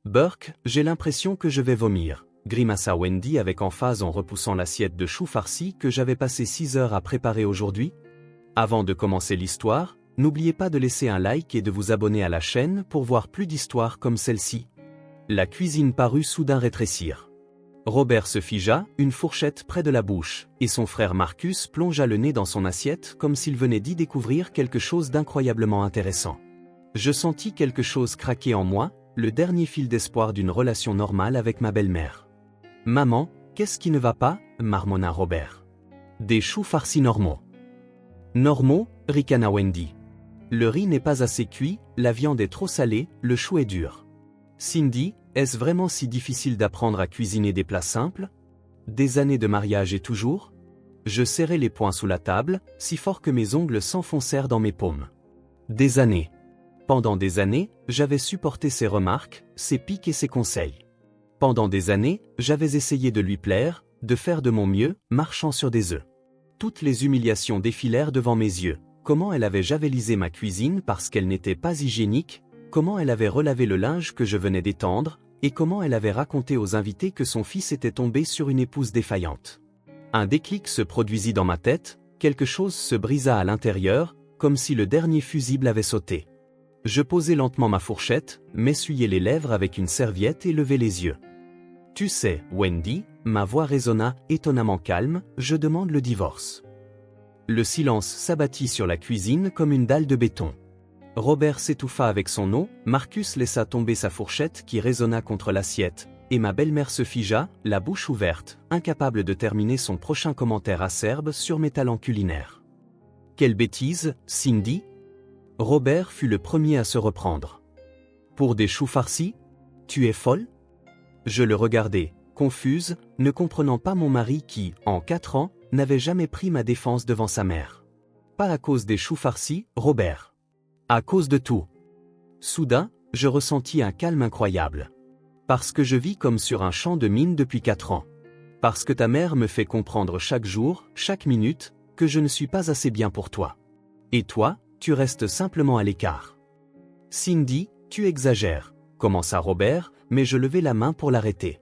Burke, j'ai l'impression que je vais vomir, grimaça Wendy avec emphase en repoussant l'assiette de choux farcis que j'avais passé 6 heures à préparer aujourd'hui. Avant de commencer l'histoire, n'oubliez pas de laisser un like et de vous abonner à la chaîne pour voir plus d'histoires comme celle-ci. La cuisine parut soudain rétrécir. Robert se figea, une fourchette près de la bouche, et son frère Marcus plongea le nez dans son assiette comme s'il venait d'y découvrir quelque chose d'incroyablement intéressant. Je sentis quelque chose craquer en moi, le dernier fil d'espoir d'une relation normale avec ma belle-mère. « Maman, qu'est-ce qui ne va pas ?» marmonna Robert. « Des choux farcis normaux. »« Normaux ?» ricana Wendy. « Le riz n'est pas assez cuit, la viande est trop salée, le chou est dur. » Cindy, est-ce vraiment si difficile d'apprendre à cuisiner des plats simples? Des années de mariage et toujours? Je serrai les poings sous la table, si fort que mes ongles s'enfoncèrent dans mes paumes. Des années. Pendant des années, j'avais supporté ses remarques, ses piques et ses conseils. Pendant des années, j'avais essayé de lui plaire, de faire de mon mieux, marchant sur des œufs. Toutes les humiliations défilèrent devant mes yeux. Comment elle avait javelisé ma cuisine parce qu'elle n'était pas hygiénique, comment elle avait relavé le linge que je venais d'étendre, et comment elle avait raconté aux invités que son fils était tombé sur une épouse défaillante. Un déclic se produisit dans ma tête, quelque chose se brisa à l'intérieur, comme si le dernier fusible avait sauté. Je posai lentement ma fourchette, m'essuyai les lèvres avec une serviette et levai les yeux. « Tu sais, Wendy » ma voix résonna, étonnamment calme, « je demande le divorce. » Le silence s'abattit sur la cuisine comme une dalle de béton. Robert s'étouffa avec son eau, Marcus laissa tomber sa fourchette qui résonna contre l'assiette, et ma belle-mère se figea, la bouche ouverte, incapable de terminer son prochain commentaire acerbe sur mes talents culinaires. « Quelle bêtise, Cindy !» Robert fut le premier à se reprendre. « Pour des choux farcis? Tu es folle ?» Je le regardai, confuse, ne comprenant pas mon mari qui, en 4 ans, n'avait jamais pris ma défense devant sa mère. « Pas à cause des choux farcis, Robert. À cause de tout. » Soudain, je ressentis un calme incroyable. Parce que je vis comme sur un champ de mines depuis 4 ans. Parce que ta mère me fait comprendre chaque jour, chaque minute, que je ne suis pas assez bien pour toi. Et toi, tu restes simplement à l'écart. Cindy, tu exagères, commença Robert, mais je levai la main pour l'arrêter.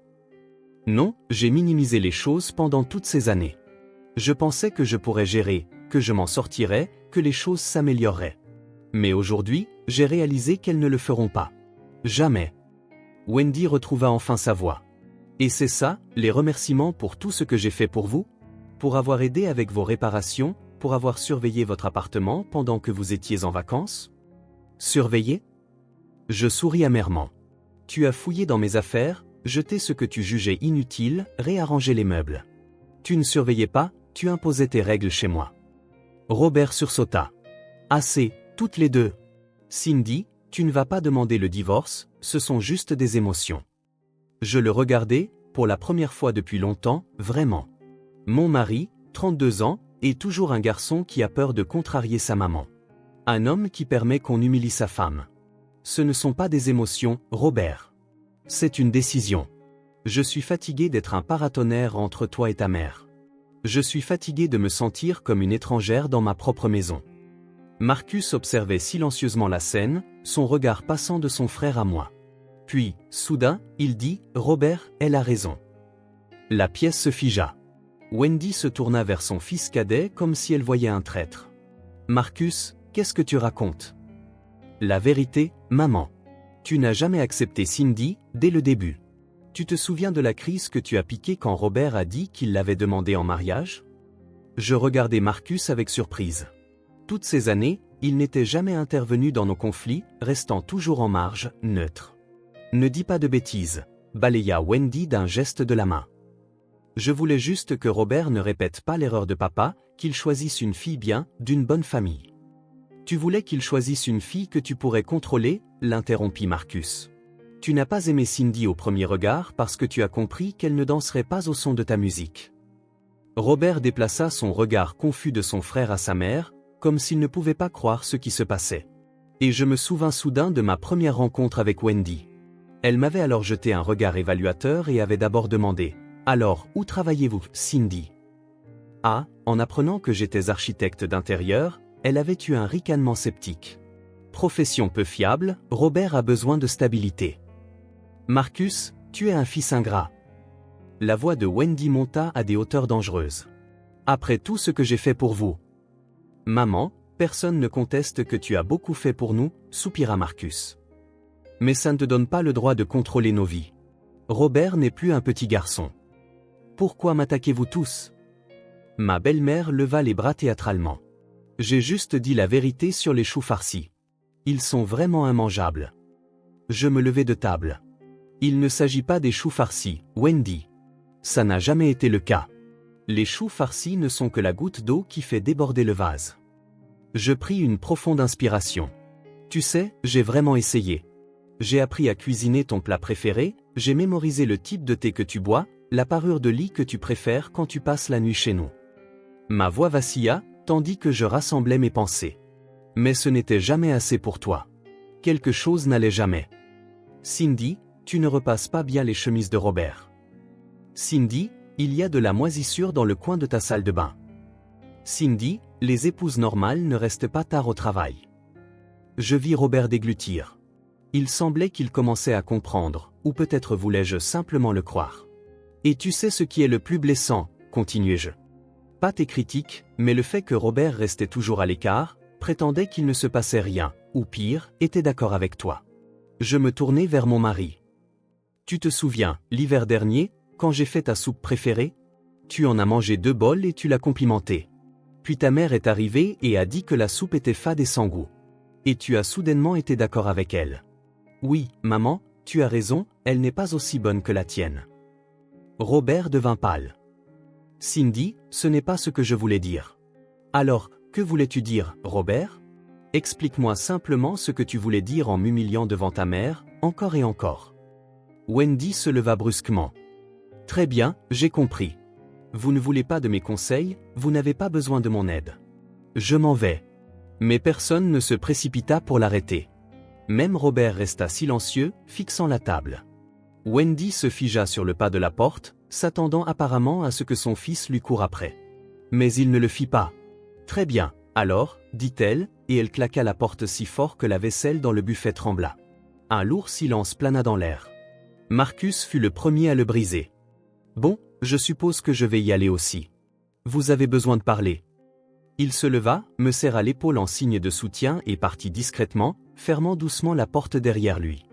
Non, j'ai minimisé les choses pendant toutes ces années. Je pensais que je pourrais gérer, que je m'en sortirais, que les choses s'amélioreraient. Mais aujourd'hui, j'ai réalisé qu'elles ne le feront pas. Jamais. Wendy retrouva enfin sa voix. Et c'est ça, les remerciements pour tout ce que j'ai fait pour vous? Pour avoir aidé avec vos réparations, pour avoir surveillé votre appartement pendant que vous étiez en vacances? Surveillé? Je souris amèrement. Tu as fouillé dans mes affaires, jeté ce que tu jugeais inutile, réarrangé les meubles. Tu ne surveillais pas, tu imposais tes règles chez moi. Robert sursauta. Assez. Toutes les deux. Cindy, tu ne vas pas demander le divorce, ce sont juste des émotions. Je le regardai, pour la première fois depuis longtemps, vraiment. Mon mari, 32 ans, est toujours un garçon qui a peur de contrarier sa maman. Un homme qui permet qu'on humilie sa femme. Ce ne sont pas des émotions, Robert. C'est une décision. Je suis fatigué d'être un paratonnerre entre toi et ta mère. Je suis fatigué de me sentir comme une étrangère dans ma propre maison. Marcus observait silencieusement la scène, son regard passant de son frère à moi. Puis, soudain, il dit « Robert, elle a raison. » La pièce se figea. Wendy se tourna vers son fils cadet comme si elle voyait un traître. « Marcus, qu'est-ce que tu racontes ?»« La vérité, maman. Tu n'as jamais accepté Cindy, dès le début. Tu te souviens de la crise que tu as piquée quand Robert a dit qu'il l'avait demandé en mariage ?» Je regardai Marcus avec surprise. Toutes ces années, il n'était jamais intervenu dans nos conflits, restant toujours en marge, neutre. Ne dis pas de bêtises, balaya Wendy d'un geste de la main. Je voulais juste que Robert ne répète pas l'erreur de papa, qu'il choisisse une fille bien, d'une bonne famille. Tu voulais qu'il choisisse une fille que tu pourrais contrôler, l'interrompit Marcus. Tu n'as pas aimé Cindy au premier regard parce que tu as compris qu'elle ne danserait pas au son de ta musique. Robert déplaça son regard confus de son frère à sa mère, comme s'il ne pouvait pas croire ce qui se passait. Et je me souvins soudain de ma première rencontre avec Wendy. Elle m'avait alors jeté un regard évaluateur et avait d'abord demandé « Alors, où travaillez-vous, Cindy ?» Ah, en apprenant que j'étais architecte d'intérieur, elle avait eu un ricanement sceptique. Profession peu fiable, Robert a besoin de stabilité. Marcus, tu es un fils ingrat. La voix de Wendy monta à des hauteurs dangereuses. Après tout ce que j'ai fait pour vous. Maman, personne ne conteste que tu as beaucoup fait pour nous, soupira Marcus. Mais ça ne te donne pas le droit de contrôler nos vies. Robert n'est plus un petit garçon. Pourquoi m'attaquez-vous tous? Ma belle-mère leva les bras théâtralement. J'ai juste dit la vérité sur les choux farcis. Ils sont vraiment immangeables. Je me levai de table. Il ne s'agit pas des choux farcis, Wendy. Ça n'a jamais été le cas. Les choux farcis ne sont que la goutte d'eau qui fait déborder le vase. Je pris une profonde inspiration. Tu sais, j'ai vraiment essayé. J'ai appris à cuisiner ton plat préféré, j'ai mémorisé le type de thé que tu bois, la parure de lit que tu préfères quand tu passes la nuit chez nous. Ma voix vacilla, tandis que je rassemblais mes pensées. Mais ce n'était jamais assez pour toi. Quelque chose n'allait jamais. Cindy, tu ne repasses pas bien les chemises de Robert. Cindy, il y a de la moisissure dans le coin de ta salle de bain. Cindy, les épouses normales ne restent pas tard au travail. Je vis Robert déglutir. Il semblait qu'il commençait à comprendre, ou peut-être voulais-je simplement le croire. Et tu sais ce qui est le plus blessant, continuai-je. Pas tes critiques, mais le fait que Robert restait toujours à l'écart, prétendait qu'il ne se passait rien, ou pire, était d'accord avec toi. Je me tournai vers mon mari. Tu te souviens, l'hiver dernier, quand j'ai fait ta soupe préférée? Tu en as mangé 2 bols et tu l'as complimentée. Puis ta mère est arrivée et a dit que la soupe était fade et sans goût. Et tu as soudainement été d'accord avec elle. Oui, maman, tu as raison, elle n'est pas aussi bonne que la tienne. Robert devint pâle. Cindy, ce n'est pas ce que je voulais dire. Alors, que voulais-tu dire, Robert? Explique-moi simplement ce que tu voulais dire en m'humiliant devant ta mère, encore et encore. Wendy se leva brusquement. Très bien, j'ai compris. Vous ne voulez pas de mes conseils, vous n'avez pas besoin de mon aide. Je m'en vais. Mais personne ne se précipita pour l'arrêter. Même Robert resta silencieux, fixant la table. Wendy se figea sur le pas de la porte, s'attendant apparemment à ce que son fils lui court après. Mais il ne le fit pas. Très bien, alors, dit-elle, et elle claqua la porte si fort que la vaisselle dans le buffet trembla. Un lourd silence plana dans l'air. Marcus fut le premier à le briser. Bon, je suppose que je vais y aller aussi. Vous avez besoin de parler. Il se leva, me serra l'épaule en signe de soutien et partit discrètement, fermant doucement la porte derrière lui.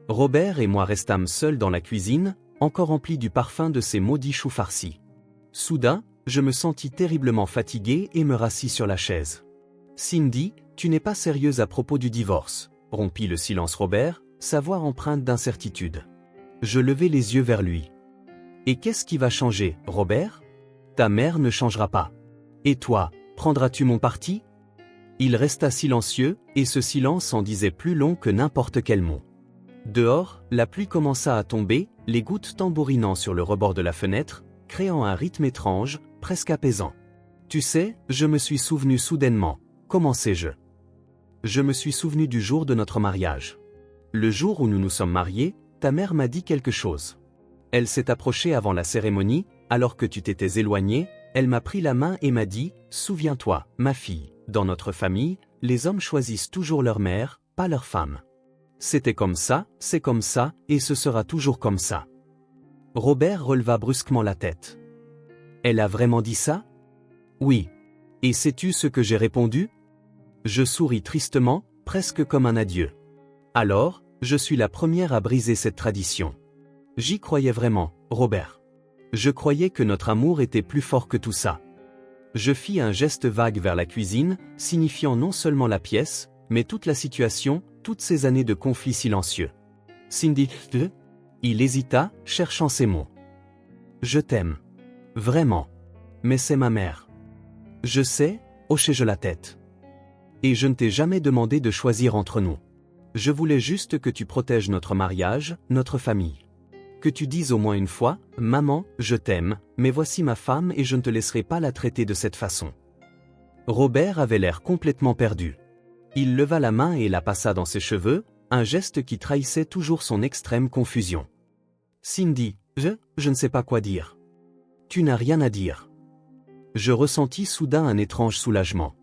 Robert et moi restâmes seuls dans la cuisine, encore remplis du parfum de ces maudits choux farcis. Soudain, je me sentis terriblement fatigué et me rassis sur la chaise. Cindy, tu n'es pas sérieuse à propos du divorce, rompit le silence Robert, sa voix empreinte d'incertitude. Je levai les yeux vers lui. Et qu'est-ce qui va changer, Robert? Ta mère ne changera pas. Et toi, prendras-tu mon parti? Il resta silencieux, et ce silence en disait plus long que n'importe quel mot. Dehors, la pluie commença à tomber, les gouttes tambourinant sur le rebord de la fenêtre, créant un rythme étrange, presque apaisant. Tu sais, je me suis souvenu soudainement. Commençai-je. Je me suis souvenu du jour de notre mariage. Le jour où nous nous sommes mariés, ta mère m'a dit quelque chose. Elle s'est approchée avant la cérémonie, alors que tu t'étais éloignée, elle m'a pris la main et m'a dit, « Souviens-toi, ma fille, dans notre famille, les hommes choisissent toujours leur mère, pas leur femme. C'était comme ça, c'est comme ça, et ce sera toujours comme ça. » Robert releva brusquement la tête. « Elle a vraiment dit ça? » « Oui. Et sais-tu ce que j'ai répondu? » Je souris tristement, presque comme un adieu. « Alors, je suis la première à briser cette tradition. J'y croyais vraiment, Robert. Je croyais que notre amour était plus fort que tout ça. » Je fis un geste vague vers la cuisine, signifiant non seulement la pièce, mais toute la situation, toutes ces années de conflits silencieux. Cindy, il hésita, cherchant ses mots. Je t'aime. Vraiment. Mais c'est ma mère. Je sais, hochai-je la tête. Et je ne t'ai jamais demandé de choisir entre nous. Je voulais juste que tu protèges notre mariage, notre famille. Que tu dises au moins une fois, maman, je t'aime, mais voici ma femme et je ne te laisserai pas la traiter de cette façon. Robert avait l'air complètement perdu. Il leva la main et la passa dans ses cheveux, un geste qui trahissait toujours son extrême confusion. Cindy, je ne sais pas quoi dire. Tu n'as rien à dire. Je ressentis soudain un étrange soulagement.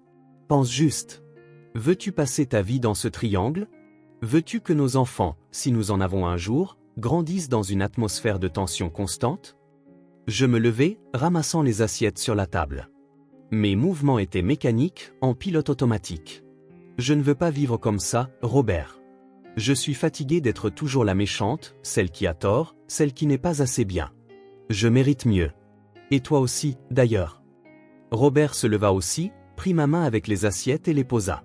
Pense juste. Veux-tu passer ta vie dans ce triangle? Veux-tu que nos enfants, si nous en avons un jour, grandissent dans une atmosphère de tension constante? Je me levai, ramassant les assiettes sur la table. Mes mouvements étaient mécaniques, en pilote automatique. Je ne veux pas vivre comme ça, Robert. Je suis fatigué d'être toujours la méchante, celle qui a tort, celle qui n'est pas assez bien. Je mérite mieux. Et toi aussi, d'ailleurs. Robert se leva aussi, prit ma main avec les assiettes et les posa.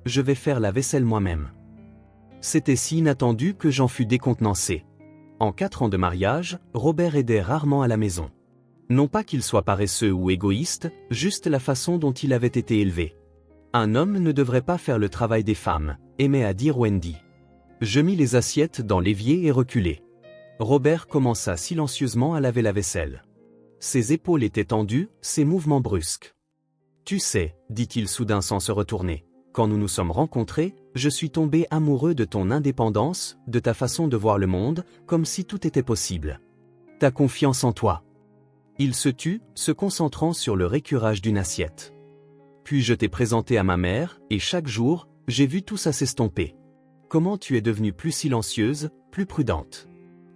Je vais faire la vaisselle moi-même. C'était si inattendu que j'en fus décontenancé. En 4 ans de mariage, Robert aidait rarement à la maison. Non pas qu'il soit paresseux ou égoïste, juste la façon dont il avait été élevé. Un homme ne devrait pas faire le travail des femmes, aimait à dire Wendy. Je mis les assiettes dans l'évier et reculai. Robert commença silencieusement à laver la vaisselle. Ses épaules étaient tendues, ses mouvements brusques. Tu sais, dit-il soudain sans se retourner, quand nous nous sommes rencontrés, je suis tombé amoureux de ton indépendance, de ta façon de voir le monde, comme si tout était possible. Ta confiance en toi. Il se tut, se concentrant sur le récurage d'une assiette. Puis je t'ai présenté à ma mère, et chaque jour, j'ai vu tout ça s'estomper. Comment tu es devenue plus silencieuse, plus prudente.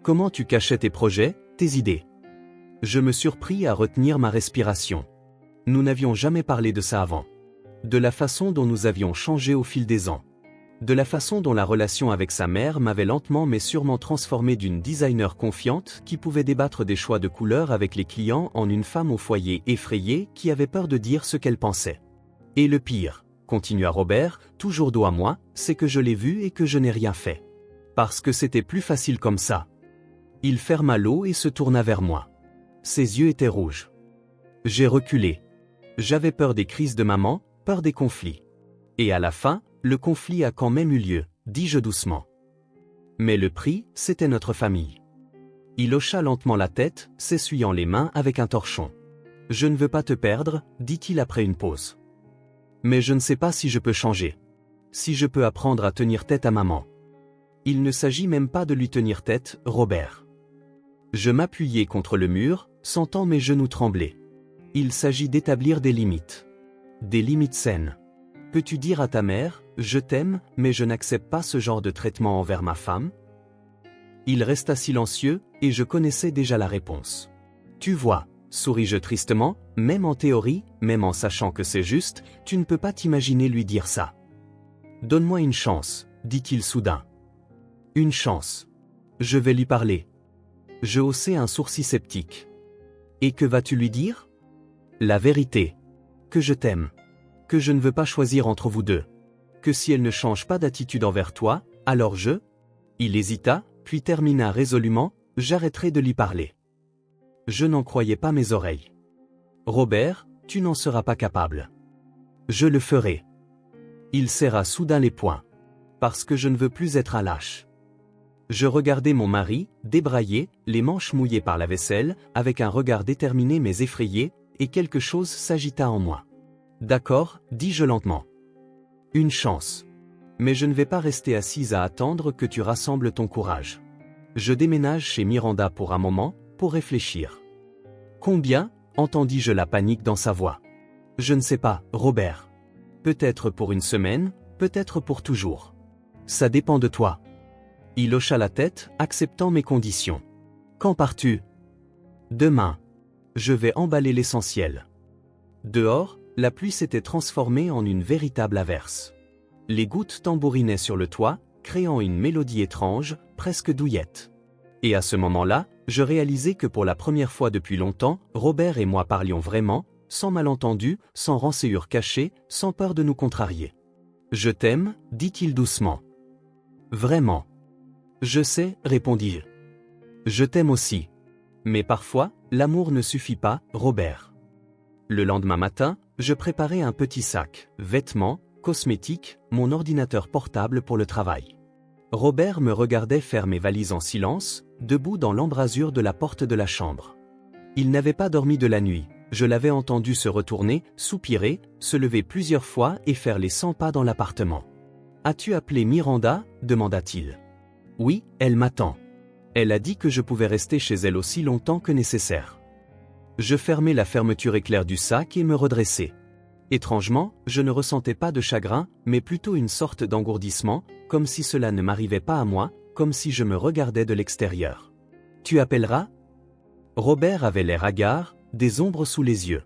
Comment tu cachais tes projets, tes idées. Je me surpris à retenir ma respiration. Nous n'avions jamais parlé de ça avant. De la façon dont nous avions changé au fil des ans. De la façon dont la relation avec sa mère m'avait lentement mais sûrement transformé d'une designer confiante qui pouvait débattre des choix de couleurs avec les clients en une femme au foyer effrayée qui avait peur de dire ce qu'elle pensait. Et le pire, continua Robert, toujours dos à moi, c'est que je l'ai vu et que je n'ai rien fait. Parce que c'était plus facile comme ça. Il ferma l'eau et se tourna vers moi. Ses yeux étaient rouges. J'ai reculé. J'avais peur des crises de maman, peur des conflits. Et à la fin, le conflit a quand même eu lieu, dis-je doucement. Mais le prix, c'était notre famille. Il hocha lentement la tête, s'essuyant les mains avec un torchon. Je ne veux pas te perdre, dit-il après une pause. Mais je ne sais pas si je peux changer. Si je peux apprendre à tenir tête à maman. Il ne s'agit même pas de lui tenir tête, Robert. Je m'appuyai contre le mur, sentant mes genoux trembler. Il s'agit d'établir des limites. Des limites saines. Peux-tu dire à ta mère, je t'aime, mais je n'accepte pas ce genre de traitement envers ma femme? Il resta silencieux, et je connaissais déjà la réponse. Tu vois, souris-je tristement, même en théorie, même en sachant que c'est juste, tu ne peux pas t'imaginer lui dire ça. Donne-moi une chance, dit-il soudain. Une chance. Je vais lui parler. Je haussai un sourcil sceptique. Et que vas-tu lui dire? La vérité. Que je t'aime. Que je ne veux pas choisir entre vous deux. Que si elle ne change pas d'attitude envers toi, alors je... Il hésita, puis termina résolument, j'arrêterai de lui parler. Je n'en croyais pas mes oreilles. Robert, tu n'en seras pas capable. Je le ferai. Il serra soudain les poings. Parce que je ne veux plus être un lâche. Je regardai mon mari, débraillé, les manches mouillées par la vaisselle, avec un regard déterminé mais effrayé, et quelque chose s'agita en moi. D'accord, dis-je lentement. Une chance. Mais je ne vais pas rester assise à attendre que tu rassembles ton courage. Je déménage chez Miranda pour un moment, pour réfléchir. Combien? Entendis-je la panique dans sa voix. Je ne sais pas, Robert. Peut-être pour une semaine, peut-être pour toujours. Ça dépend de toi. Il hocha la tête, acceptant mes conditions. Quand pars-tu? Demain. Je vais emballer l'essentiel. Dehors, la pluie s'était transformée en une véritable averse. Les gouttes tambourinaient sur le toit, créant une mélodie étrange, presque douillette. Et à ce moment-là, je réalisai que pour la première fois depuis longtemps, Robert et moi parlions vraiment, sans malentendu, sans rancœur cachée, sans peur de nous contrarier. Je t'aime, dit-il doucement. Vraiment. Je sais, répondis-je. Je t'aime aussi. Mais parfois, l'amour ne suffit pas, Robert. Le lendemain matin, je préparai un petit sac, vêtements, cosmétiques, mon ordinateur portable pour le travail. Robert me regardait faire mes valises en silence, debout dans l'embrasure de la porte de la chambre. Il n'avait pas dormi de la nuit, je l'avais entendu se retourner, soupirer, se lever plusieurs fois et faire les 100 pas dans l'appartement. « As-tu appelé Miranda ?» demanda-t-il. « Oui, elle m'attend. Elle a dit que je pouvais rester chez elle aussi longtemps que nécessaire. » Je fermai la fermeture éclair du sac et me redressai. Étrangement, je ne ressentais pas de chagrin, mais plutôt une sorte d'engourdissement, comme si cela ne m'arrivait pas à moi, comme si je me regardais de l'extérieur. Tu appelleras? Robert avait l'air hagard, des ombres sous les yeux.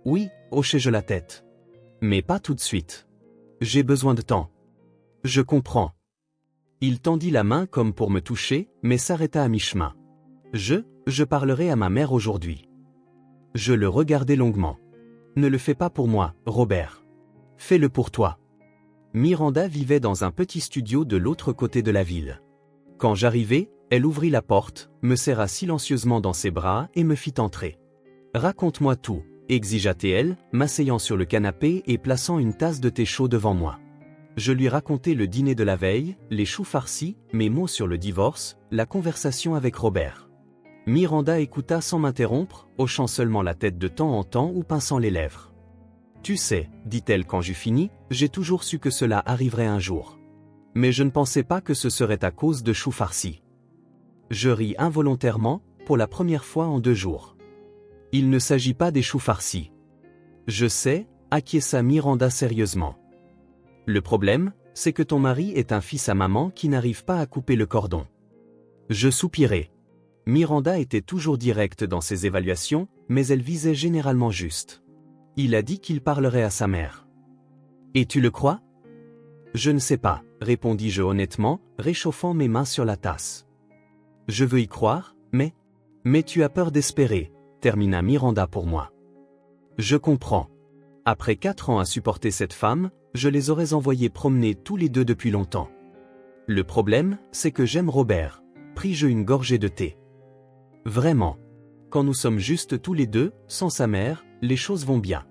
Oui, hochai-je la tête. Mais pas tout de suite. J'ai besoin de temps. Je comprends. Il tendit la main comme pour me toucher, mais s'arrêta à mi-chemin. Je parlerai à ma mère aujourd'hui. Je le regardai longuement. Ne le fais pas pour moi, Robert. Fais-le pour toi. Miranda vivait dans un petit studio de l'autre côté de la ville. Quand j'arrivai, elle ouvrit la porte, me serra silencieusement dans ses bras et me fit entrer. Raconte-moi tout, exigea-t-elle, m'asseyant sur le canapé et plaçant une tasse de thé chaud devant moi. Je lui racontai le dîner de la veille, les choux farcis, mes mots sur le divorce, la conversation avec Robert. Miranda écouta sans m'interrompre, hochant seulement la tête de temps en temps ou pinçant les lèvres. Tu sais, dit-elle quand j'eus fini, j'ai toujours su que cela arriverait un jour. Mais je ne pensais pas que ce serait à cause de choux farcis. Je ris involontairement, pour la première fois en 2 jours. Il ne s'agit pas des choux farcis. Je sais, acquiesça Miranda sérieusement. Le problème, c'est que ton mari est un fils à maman qui n'arrive pas à couper le cordon. Je soupirai. Miranda était toujours directe dans ses évaluations, mais elle visait généralement juste. Il a dit qu'il parlerait à sa mère. Et tu le crois? Je ne sais pas, répondis-je honnêtement, réchauffant mes mains sur la tasse. Je veux y croire, mais tu as peur d'espérer, termina Miranda pour moi. Je comprends. Après 4 ans à supporter cette femme, je les aurais envoyés promener tous les deux depuis longtemps. Le problème, c'est que j'aime Robert, pris-je une gorgée de thé. Vraiment. Quand nous sommes juste tous les deux, sans sa mère, les choses vont bien.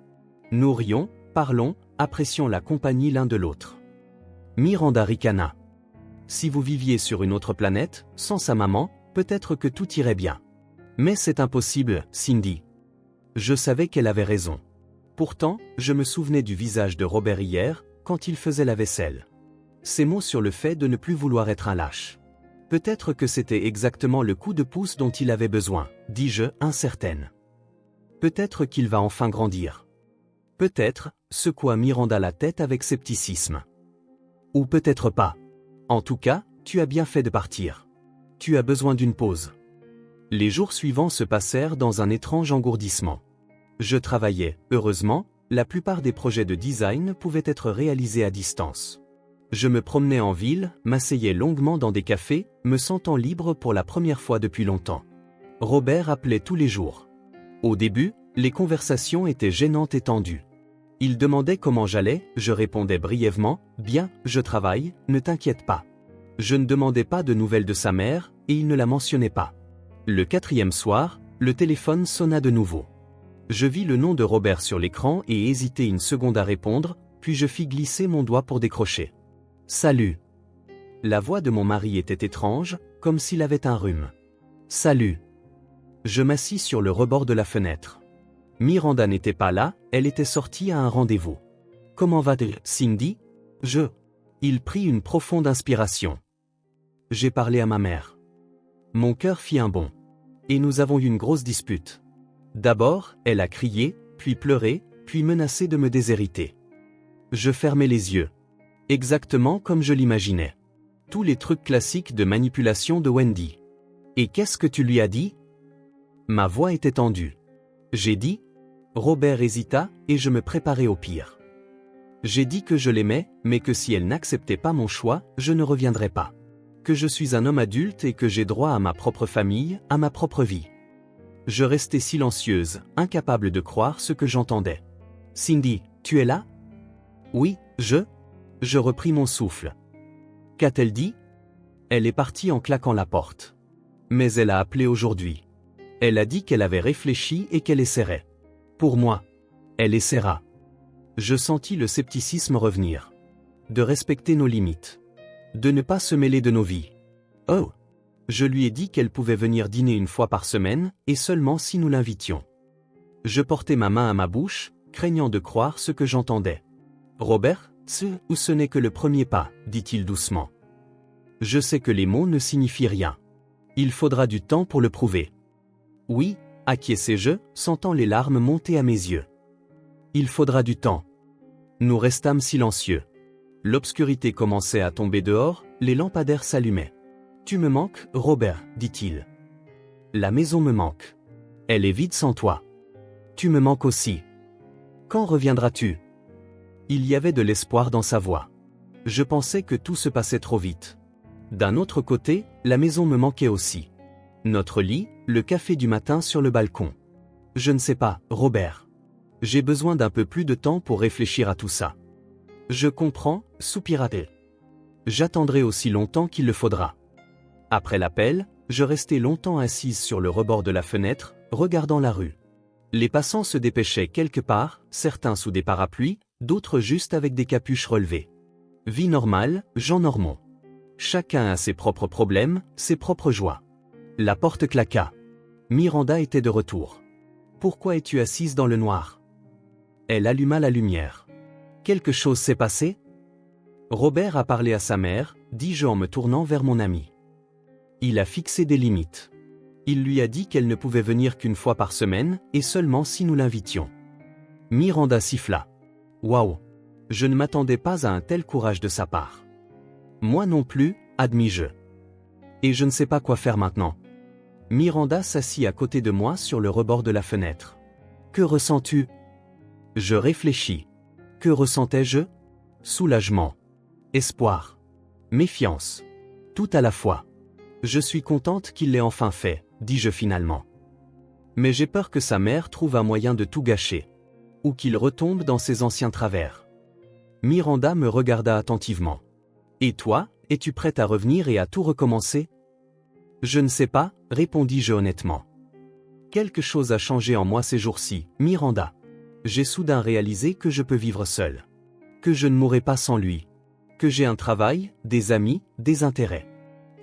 Nous rions, parlons, apprécions la compagnie l'un de l'autre. Miranda ricana. Si vous viviez sur une autre planète, sans sa maman, peut-être que tout irait bien. Mais c'est impossible, Cindy. Je savais qu'elle avait raison. Pourtant, je me souvenais du visage de Robert hier, quand il faisait la vaisselle. Ses mots sur le fait de ne plus vouloir être un lâche. Peut-être que c'était exactement le coup de pouce dont il avait besoin, dis-je, incertaine. Peut-être qu'il va enfin grandir. Peut-être, secoua Miranda la tête avec scepticisme. Ou peut-être pas. En tout cas, tu as bien fait de partir. Tu as besoin d'une pause. Les jours suivants se passèrent dans un étrange engourdissement. Je travaillais, heureusement, la plupart des projets de design pouvaient être réalisés à distance. Je me promenais en ville, m'asseyais longuement dans des cafés, me sentant libre pour la première fois depuis longtemps. Robert appelait tous les jours. Au début, les conversations étaient gênantes et tendues. Il demandait comment j'allais, je répondais brièvement, « Bien, je travaille, ne t'inquiète pas ». Je ne demandais pas de nouvelles de sa mère, et il ne la mentionnait pas. Le 4e soir, le téléphone sonna de nouveau. Je vis le nom de Robert sur l'écran et hésitai une seconde à répondre, puis je fis glisser mon doigt pour décrocher. « Salut ». La voix de mon mari était étrange, comme s'il avait un rhume. « Salut ». Je m'assis sur le rebord de la fenêtre. Miranda n'était pas là, elle était sortie à un rendez-vous. « Comment va-t-elle, Cindy ?» Il prit une profonde inspiration. J'ai parlé à ma mère. Mon cœur fit un bond. Et nous avons eu une grosse dispute. D'abord, elle a crié, puis pleuré, puis menacé de me déshériter. Je fermai les yeux. Exactement comme je l'imaginais. Tous les trucs classiques de manipulation de Wendy. Et qu'est-ce que tu lui as dit? Ma voix était tendue. J'ai dit. Robert hésita, et je me préparais au pire. J'ai dit que je l'aimais, mais que si elle n'acceptait pas mon choix, je ne reviendrais pas. Que je suis un homme adulte et que j'ai droit à ma propre famille, à ma propre vie. Je restais silencieuse, incapable de croire ce que j'entendais. Cindy, tu es là? Oui, Je repris mon souffle. Qu'a-t-elle dit? Elle est partie en claquant la porte. Mais elle a appelé aujourd'hui. Elle a dit qu'elle avait réfléchi et qu'elle essaierait. Pour moi. Elle essaiera. Je sentis le scepticisme revenir. De respecter nos limites. De ne pas se mêler de nos vies. Oh! Je lui ai dit qu'elle pouvait venir dîner une fois par semaine, et seulement si nous l'invitions. Je portais ma main à ma bouche, craignant de croire ce que j'entendais. Robert, ce n'est que le premier pas, dit-il doucement. Je sais que les mots ne signifient rien. Il faudra du temps pour le prouver. Oui, acquiesçai-je, sentant les larmes monter à mes yeux. Il faudra du temps. Nous restâmes silencieux. L'obscurité commençait à tomber dehors, les lampadaires s'allumaient. Tu me manques, Robert, dit-il. La maison me manque. Elle est vide sans toi. Tu me manques aussi. Quand reviendras-tu? Il y avait de l'espoir dans sa voix. Je pensais que tout se passait trop vite. D'un autre côté, la maison me manquait aussi. Notre lit, le café du matin sur le balcon. Je ne sais pas, Robert. J'ai besoin d'un peu plus de temps pour réfléchir à tout ça. Je comprends, soupira-t-elle. J'attendrai aussi longtemps qu'il le faudra. Après l'appel, je restai longtemps assise sur le rebord de la fenêtre, regardant la rue. Les passants se dépêchaient quelque part, certains sous des parapluies, d'autres juste avec des capuches relevées. Vie normale, gens normaux. Chacun a ses propres problèmes, ses propres joies. La porte claqua. Miranda était de retour. Pourquoi es-tu assise dans le noir? Elle alluma la lumière. Quelque chose s'est passé? Robert a parlé à sa mère, dis-je en me tournant vers mon ami. Il a fixé des limites. Il lui a dit qu'elle ne pouvait venir qu'une fois par semaine, et seulement si nous l'invitions. Miranda siffla. Waouh! Je ne m'attendais pas à un tel courage de sa part. Moi non plus, admis-je. Et je ne sais pas quoi faire maintenant. Miranda s'assit à côté de moi sur le rebord de la fenêtre. Que ressens-tu? Je réfléchis. Que ressentais-je? Soulagement. Espoir. Méfiance. Tout à la fois. Je suis contente qu'il l'ait enfin fait, dis-je finalement. Mais j'ai peur que sa mère trouve un moyen de tout gâcher. Ou qu'il retombe dans ses anciens travers. Miranda me regarda attentivement. Et toi, es-tu prête à revenir et à tout recommencer? Je ne sais pas, répondis-je honnêtement. Quelque chose a changé en moi ces jours-ci, Miranda. J'ai soudain réalisé que je peux vivre seul. Que je ne mourrai pas sans lui. Que j'ai un travail, des amis, des intérêts.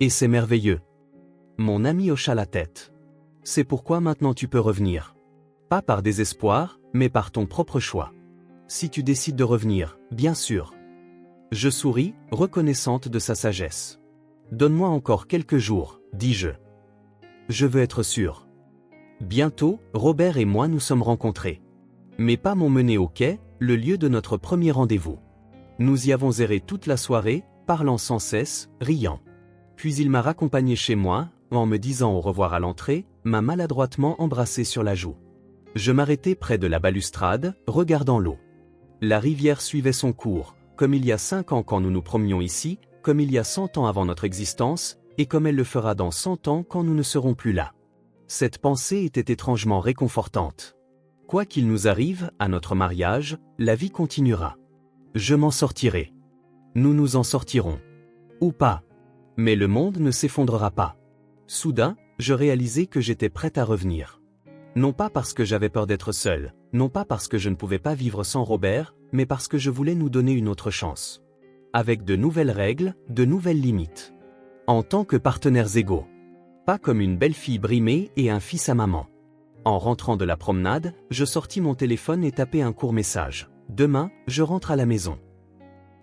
Et c'est merveilleux. Mon ami hocha la tête. C'est pourquoi maintenant tu peux revenir. Pas par désespoir, mais par ton propre choix. Si tu décides de revenir, bien sûr. Je souris, reconnaissante de sa sagesse. Donne-moi encore quelques jours, dis-je. Je veux être sûr. Bientôt, Robert et moi nous sommes rencontrés. Mes pas m'ont mené au quai, le lieu de notre premier rendez-vous. Nous y avons erré toute la soirée, parlant sans cesse, riant. Puis il m'a raccompagné chez moi, en me disant au revoir à l'entrée, m'a maladroitement embrassé sur la joue. Je m'arrêtai près de la balustrade, regardant l'eau. La rivière suivait son cours, comme il y a 5 ans quand nous nous promenions ici, comme il y a 100 ans avant notre existence, et comme elle le fera dans 100 ans quand nous ne serons plus là. Cette pensée était étrangement réconfortante. Quoi qu'il nous arrive, à notre mariage, la vie continuera. Je m'en sortirai. Nous nous en sortirons. Ou pas. Mais le monde ne s'effondrera pas. Soudain, je réalisai que j'étais prête à revenir. Non pas parce que j'avais peur d'être seule, non pas parce que je ne pouvais pas vivre sans Robert, mais parce que je voulais nous donner une autre chance. Avec de nouvelles règles, de nouvelles limites. En tant que partenaires égaux. Pas comme une belle-fille brimée et un fils à maman. En rentrant de la promenade, je sortis mon téléphone et tapai un court message. Demain, je rentre à la maison.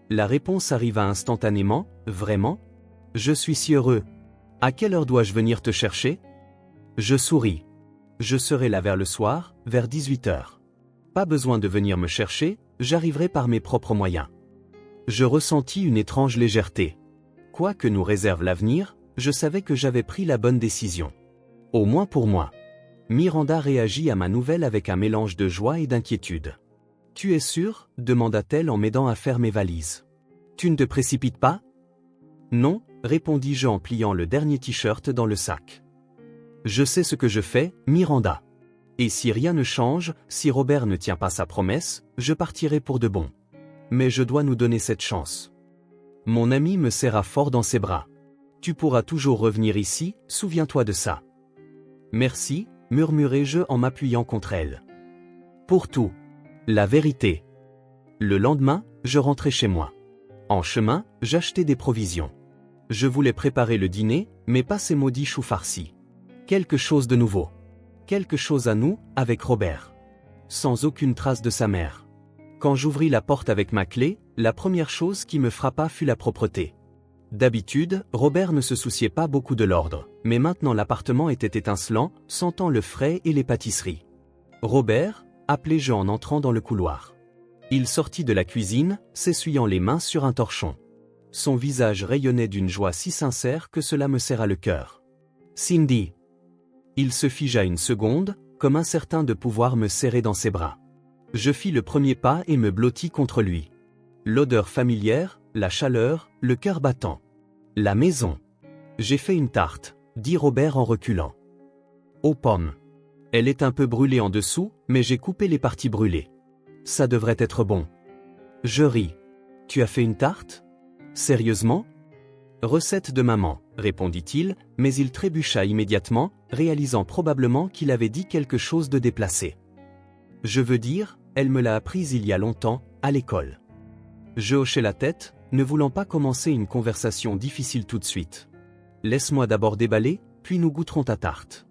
La réponse arriva instantanément, vraiment? Je suis si heureux. À quelle heure dois-je venir te chercher? Je souris. Je serai là vers le soir, vers 18h. Pas besoin de venir me chercher, j'arriverai par mes propres moyens. Je ressentis une étrange légèreté. Quoi que nous réserve l'avenir, je savais que j'avais pris la bonne décision. Au moins pour moi. Miranda réagit à ma nouvelle avec un mélange de joie et d'inquiétude. « Tu es sûr ?» demanda-t-elle en m'aidant à faire mes valises. « Tu ne te précipites pas ?»« Non » répondis-je en pliant le dernier t-shirt dans le sac. « Je sais ce que je fais, Miranda. Et si rien ne change, si Robert ne tient pas sa promesse, je partirai pour de bon. Mais je dois nous donner cette chance. » Mon ami me serra fort dans ses bras. « Tu pourras toujours revenir ici, souviens-toi de ça. »« Merci » murmurai-je en m'appuyant contre elle. « Pour tout. La vérité. » Le lendemain, je rentrai chez moi. En chemin, j'achetai des provisions. Je voulais préparer le dîner, mais pas ces maudits choux farcis. Quelque chose de nouveau. Quelque chose à nous, avec Robert. Sans aucune trace de sa mère. Quand j'ouvris la porte avec ma clé, la première chose qui me frappa fut la propreté. D'habitude, Robert ne se souciait pas beaucoup de l'ordre, mais maintenant l'appartement était étincelant, sentant le frais et les pâtisseries. « Robert » appelai-je en entrant dans le couloir. Il sortit de la cuisine, s'essuyant les mains sur un torchon. « Son visage rayonnait d'une joie si sincère que cela me serra le cœur. Cindy. Il se figea une seconde, comme incertain de pouvoir me serrer dans ses bras. Je fis le premier pas et me blottis contre lui. L'odeur familière, la chaleur, le cœur battant. La maison. J'ai fait une tarte, dit Robert en reculant. Aux pommes. Elle est un peu brûlée en dessous, mais j'ai coupé les parties brûlées. Ça devrait être bon. Je ris. Tu as fait une tarte? Sérieusement? Recette de maman, répondit-il, mais il trébucha immédiatement, réalisant probablement qu'il avait dit quelque chose de déplacé. Je veux dire, elle me l'a apprise il y a longtemps, à l'école. Je hochai la tête, ne voulant pas commencer une conversation difficile tout de suite. Laisse-moi d'abord déballer, puis nous goûterons ta tarte.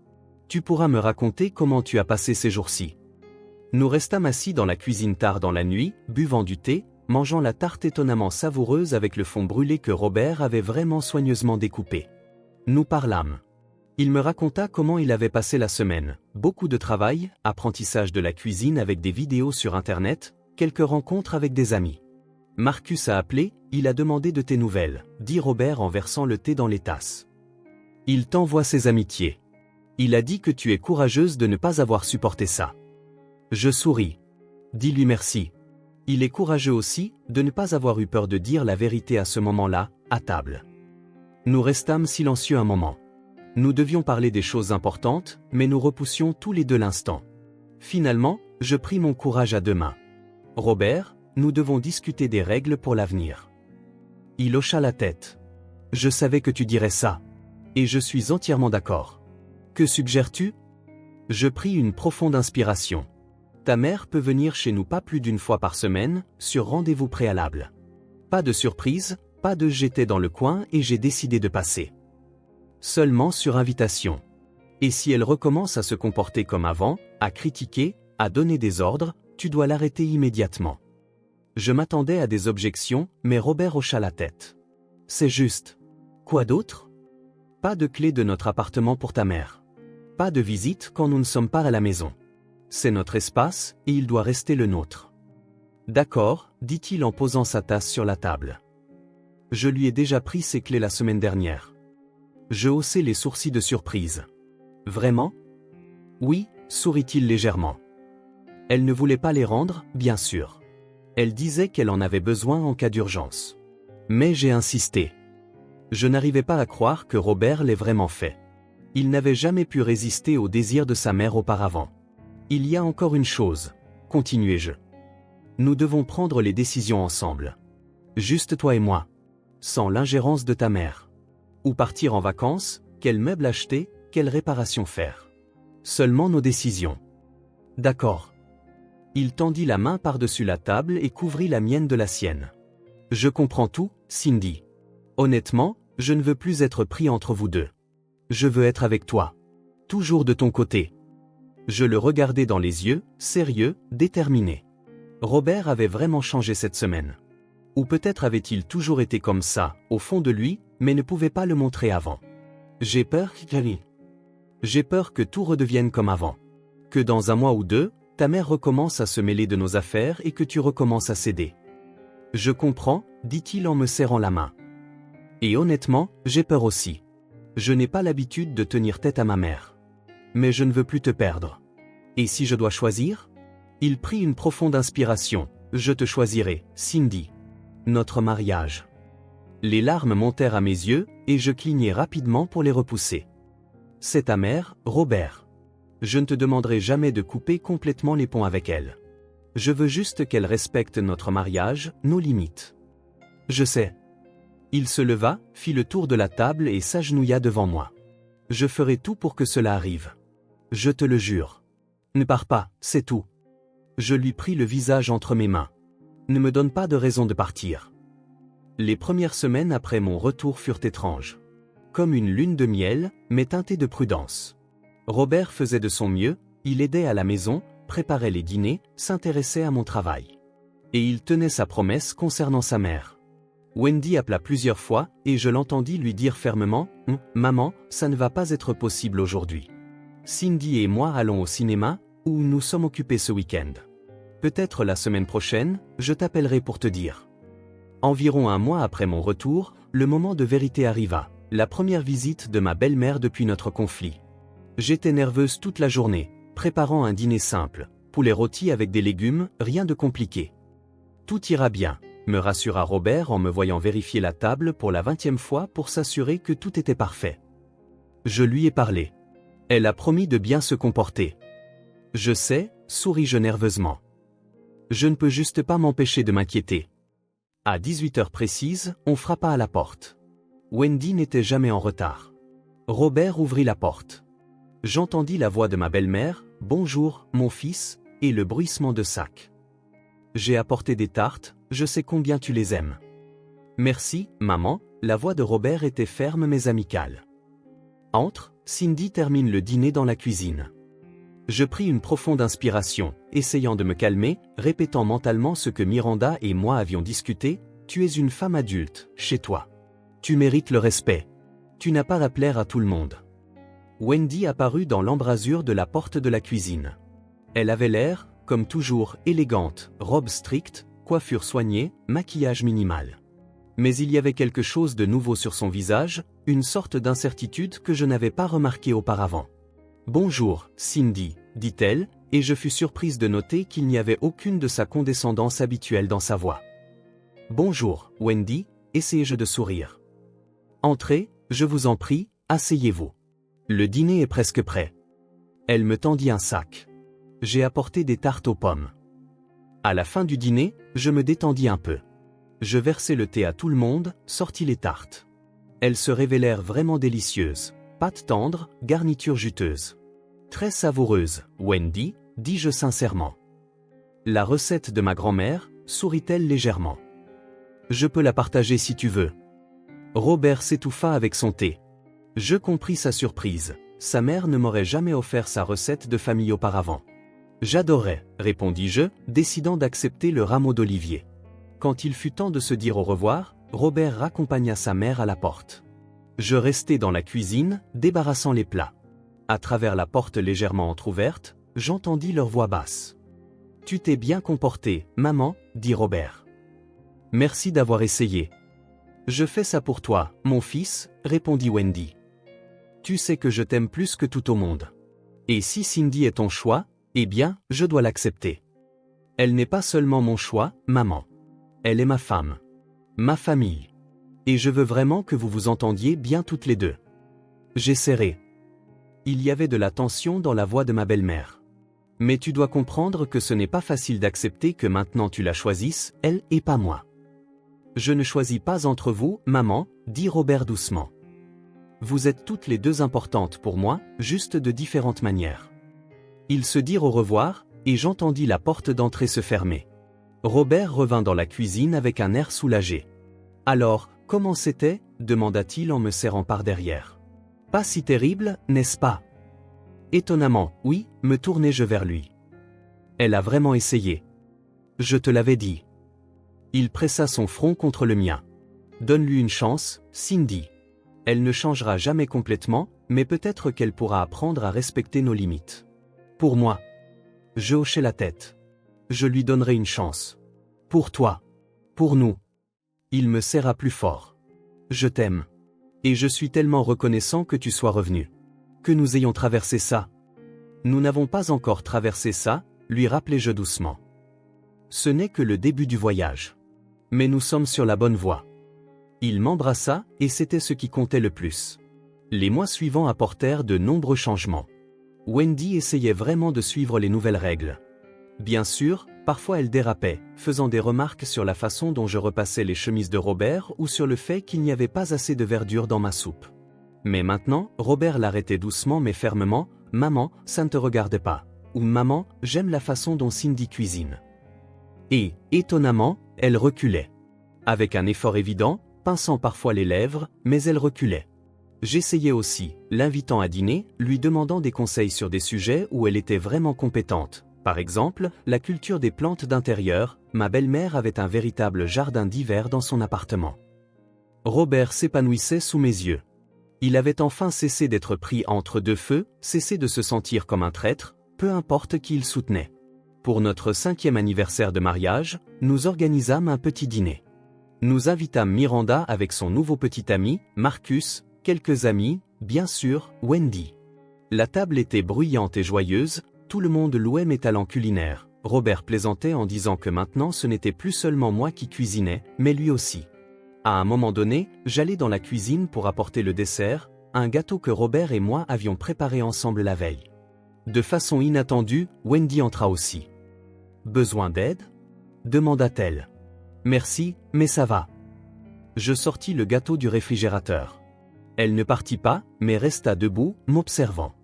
Tu pourras me raconter comment tu as passé ces jours-ci. Nous restâmes assis dans la cuisine tard dans la nuit, buvant du thé, mangeant la tarte étonnamment savoureuse avec le fond brûlé que Robert avait vraiment soigneusement découpé. Nous parlâmes. Il me raconta comment il avait passé la semaine, beaucoup de travail, apprentissage de la cuisine avec des vidéos sur Internet, quelques rencontres avec des amis. Marcus a appelé, il a demandé de tes nouvelles, dit Robert en versant le thé dans les tasses. Il t'envoie ses amitiés. Il a dit que tu es courageuse de ne pas avoir supporté ça. Je souris. Dis-lui merci. Il est courageux aussi, de ne pas avoir eu peur de dire la vérité à ce moment-là, à table. Nous restâmes silencieux un moment. Nous devions parler des choses importantes, mais nous repoussions tous les deux l'instant. Finalement, je pris mon courage à deux mains. Robert, nous devons discuter des règles pour l'avenir. Il hocha la tête. Je savais que tu dirais ça. Et je suis entièrement d'accord. Que suggères-tu? Je pris une profonde inspiration. Ta mère peut venir chez nous pas plus d'une fois par semaine, sur rendez-vous préalable. Pas de surprise, pas de j'étais dans le coin et j'ai décidé de passer. Seulement sur invitation. Et si elle recommence à se comporter comme avant, à critiquer, à donner des ordres, tu dois l'arrêter immédiatement. Je m'attendais à des objections, mais Robert hocha la tête. C'est juste. Quoi d'autre? Pas de clé de notre appartement pour ta mère. Pas de visite quand nous ne sommes pas à la maison. C'est notre espace, et il doit rester le nôtre. D'accord, dit-il en posant sa tasse sur la table. Je lui ai déjà pris ses clés la semaine dernière. Je haussai les sourcils de surprise. Vraiment? Oui, sourit-il légèrement. Elle ne voulait pas les rendre, bien sûr. Elle disait qu'elle en avait besoin en cas d'urgence. Mais j'ai insisté. Je n'arrivais pas à croire que Robert l'ait vraiment fait. Il n'avait jamais pu résister au désir de sa mère auparavant. Il y a encore une chose, continuai-je. Nous devons prendre les décisions ensemble. Juste toi et moi. Sans l'ingérence de ta mère. Ou partir en vacances, quel meuble acheter, quelle réparation faire. Seulement nos décisions. D'accord. Il tendit la main par-dessus la table et couvrit la mienne de la sienne. Je comprends tout, Cindy. Honnêtement, je ne veux plus être pris entre vous deux. Je veux être avec toi. Toujours de ton côté. Je le regardai dans les yeux, sérieux, déterminé. Robert avait vraiment changé cette semaine. Ou peut-être avait-il toujours été comme ça, au fond de lui, mais ne pouvait pas le montrer avant. J'ai peur, Gary. J'ai peur que tout redevienne comme avant. Que dans un mois ou deux, ta mère recommence à se mêler de nos affaires et que tu recommences à céder. Je comprends, dit-il en me serrant la main. Et honnêtement, j'ai peur aussi. Je n'ai pas l'habitude de tenir tête à ma mère. Mais je ne veux plus te perdre. Et si je dois choisir? Il prit une profonde inspiration. Je te choisirai, Cindy. Notre mariage. Les larmes montèrent à mes yeux, et je clignai rapidement pour les repousser. C'est ta mère, Robert. Je ne te demanderai jamais de couper complètement les ponts avec elle. Je veux juste qu'elle respecte notre mariage, nos limites. Je sais. Il se leva, fit le tour de la table et s'agenouilla devant moi. Je ferai tout pour que cela arrive. Je te le jure. Ne pars pas, c'est tout. Je lui pris le visage entre mes mains. Ne me donne pas de raison de partir. Les premières semaines après mon retour furent étranges. Comme une lune de miel, mais teintée de prudence. Robert faisait de son mieux, il aidait à la maison, préparait les dîners, s'intéressait à mon travail. Et il tenait sa promesse concernant sa mère. Wendy appela plusieurs fois, et je l'entendis lui dire fermement « Maman, ça ne va pas être possible aujourd'hui. Cindy et moi allons au cinéma, ou nous sommes occupés ce week-end. Peut-être la semaine prochaine, je t'appellerai pour te dire. » Environ un mois après mon retour, le moment de vérité arriva, la première visite de ma belle-mère depuis notre conflit. J'étais nerveuse toute la journée, préparant un dîner simple, poulet rôti avec des légumes, rien de compliqué. Tout ira bien, me rassura Robert en me voyant vérifier la table pour la 20e fois pour s'assurer que tout était parfait. Je lui ai parlé. Elle a promis de bien se comporter. Je sais, souris-je nerveusement. Je ne peux juste pas m'empêcher de m'inquiéter. À 18h précises, on frappa à la porte. Wendy n'était jamais en retard. Robert ouvrit la porte. J'entendis la voix de ma belle-mère, « Bonjour, mon fils », et le bruissement de sacs. « J'ai apporté des tartes, je sais combien tu les aimes. »« Merci, maman », la voix de Robert était ferme mais amicale. « Entre, Cindy termine le dîner dans la cuisine. » Je pris une profonde inspiration, essayant de me calmer, répétant mentalement ce que Miranda et moi avions discuté, « Tu es une femme adulte, chez toi. Tu mérites le respect. Tu n'as pas à plaire à tout le monde. » Wendy apparut dans l'embrasure de la porte de la cuisine. Elle avait l'air, comme toujours, élégante, robe stricte, coiffure soignée, maquillage minimal. Mais il y avait quelque chose de nouveau sur son visage, une sorte d'incertitude que je n'avais pas remarquée auparavant. « Bonjour, Cindy », dit-elle, et je fus surprise de noter qu'il n'y avait aucune de sa condescendance habituelle dans sa voix. « Bonjour, Wendy », essayai-je de sourire. « Entrez, je vous en prie, asseyez-vous. Le dîner est presque prêt. » Elle me tendit un sac. J'ai apporté des tartes aux pommes. À la fin du dîner, je me détendis un peu. Je versai le thé à tout le monde, sortis les tartes. Elles se révélèrent vraiment délicieuses. Pâte tendre, garniture juteuse. Très savoureuse, Wendy, dis-je sincèrement. La recette de ma grand-mère, sourit-elle légèrement. Je peux la partager si tu veux. Robert s'étouffa avec son thé. Je compris sa surprise. Sa mère ne m'aurait jamais offert sa recette de famille auparavant. J'adorais, répondis-je, décidant d'accepter le rameau d'olivier. Quand il fut temps de se dire au revoir, Robert raccompagna sa mère à la porte. Je restai dans la cuisine, débarrassant les plats. À travers la porte légèrement entr'ouverte, j'entendis leur voix basse. « Tu t'es bien comporté, maman, » dit Robert. « Merci d'avoir essayé. »« Je fais ça pour toi, mon fils, » répondit Wendy. « Tu sais que je t'aime plus que tout au monde. Et si Cindy est ton choix, eh bien, je dois l'accepter. Elle n'est pas seulement mon choix, maman. Elle est ma femme. Ma famille. Et je veux vraiment que vous vous entendiez bien toutes les deux. » J'essaierai. Il y avait de la tension dans la voix de ma belle-mère. « Mais tu dois comprendre que ce n'est pas facile d'accepter que maintenant tu la choisisses, elle et pas moi. »« Je ne choisis pas entre vous, maman, » dit Robert doucement. « Vous êtes toutes les deux importantes pour moi, juste de différentes manières. » Ils se dirent au revoir, et j'entendis la porte d'entrée se fermer. Robert revint dans la cuisine avec un air soulagé. « Alors, comment c'était » demanda-t-il en me serrant par derrière. « Pas si terrible, n'est-ce pas ?» Étonnamment, oui, me tournai-je vers lui. « Elle a vraiment essayé. Je te l'avais dit. » Il pressa son front contre le mien. « Donne-lui une chance, Cindy. Elle ne changera jamais complètement, mais peut-être qu'elle pourra apprendre à respecter nos limites. Pour moi. » Je hochai la tête. « Je lui donnerai une chance. Pour toi. Pour nous. » Il me serra plus fort. « Je t'aime. Et je suis tellement reconnaissant que tu sois revenu. Que nous ayons traversé ça. » « Nous n'avons pas encore traversé ça, » lui rappelai-je doucement. « Ce n'est que le début du voyage. Mais nous sommes sur la bonne voie. » Il m'embrassa, et c'était ce qui comptait le plus. Les mois suivants apportèrent de nombreux changements. Wendy essayait vraiment de suivre les nouvelles règles. Bien sûr, parfois elle dérapait, faisant des remarques sur la façon dont je repassais les chemises de Robert ou sur le fait qu'il n'y avait pas assez de verdure dans ma soupe. Mais maintenant, Robert l'arrêtait doucement mais fermement, « Maman, ça ne te regarde pas. » ou « Maman, j'aime la façon dont Cindy cuisine. » Et, étonnamment, elle reculait. Avec un effort évident, pinçant parfois les lèvres, mais elle reculait. J'essayais aussi, l'invitant à dîner, lui demandant des conseils sur des sujets où elle était vraiment compétente. Par exemple, la culture des plantes d'intérieur, ma belle-mère avait un véritable jardin d'hiver dans son appartement. Robert s'épanouissait sous mes yeux. Il avait enfin cessé d'être pris entre deux feux, cessé de se sentir comme un traître, peu importe qui il soutenait. Pour notre 5e anniversaire de mariage, nous organisâmes un petit dîner. Nous invitâmes Miranda avec son nouveau petit ami, Marcus, quelques amis, bien sûr, Wendy. La table était bruyante et joyeuse, tout le monde louait mes talents culinaires. Robert plaisantait en disant que maintenant ce n'était plus seulement moi qui cuisinais, mais lui aussi. À un moment donné, j'allais dans la cuisine pour apporter le dessert, un gâteau que Robert et moi avions préparé ensemble la veille. De façon inattendue, Wendy entra aussi. « Besoin d'aide » demanda-t-elle. « Merci, mais ça va. » Je sortis le gâteau du réfrigérateur. Elle ne partit pas, mais resta debout, m'observant.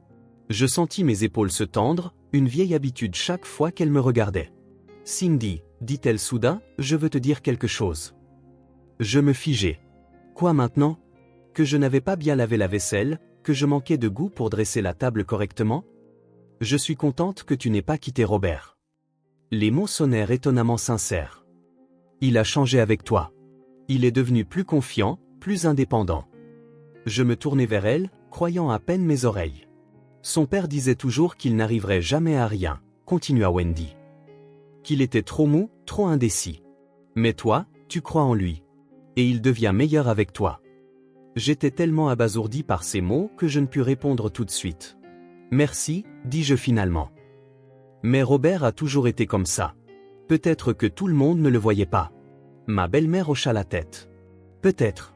Je sentis mes épaules se tendre, une vieille habitude chaque fois qu'elle me regardait. « Cindy, dit-elle soudain, je veux te dire quelque chose. » Je me figeai. Quoi maintenant? Que je n'avais pas bien lavé la vaisselle, que je manquais de goût pour dresser la table correctement? Je suis contente que tu n'aies pas quitté Robert. Les mots sonnèrent étonnamment sincères. Il a changé avec toi. Il est devenu plus confiant, plus indépendant. Je me tournai vers elle, croyant à peine mes oreilles. Son père disait toujours qu'il n'arriverait jamais à rien, continua Wendy. Qu'il était trop mou, trop indécis. Mais toi, tu crois en lui. Et il devient meilleur avec toi. J'étais tellement abasourdi par ces mots que je ne pus répondre tout de suite. Merci, dis-je finalement. Mais Robert a toujours été comme ça. Peut-être que tout le monde ne le voyait pas. Ma belle-mère hocha la tête. Peut-être.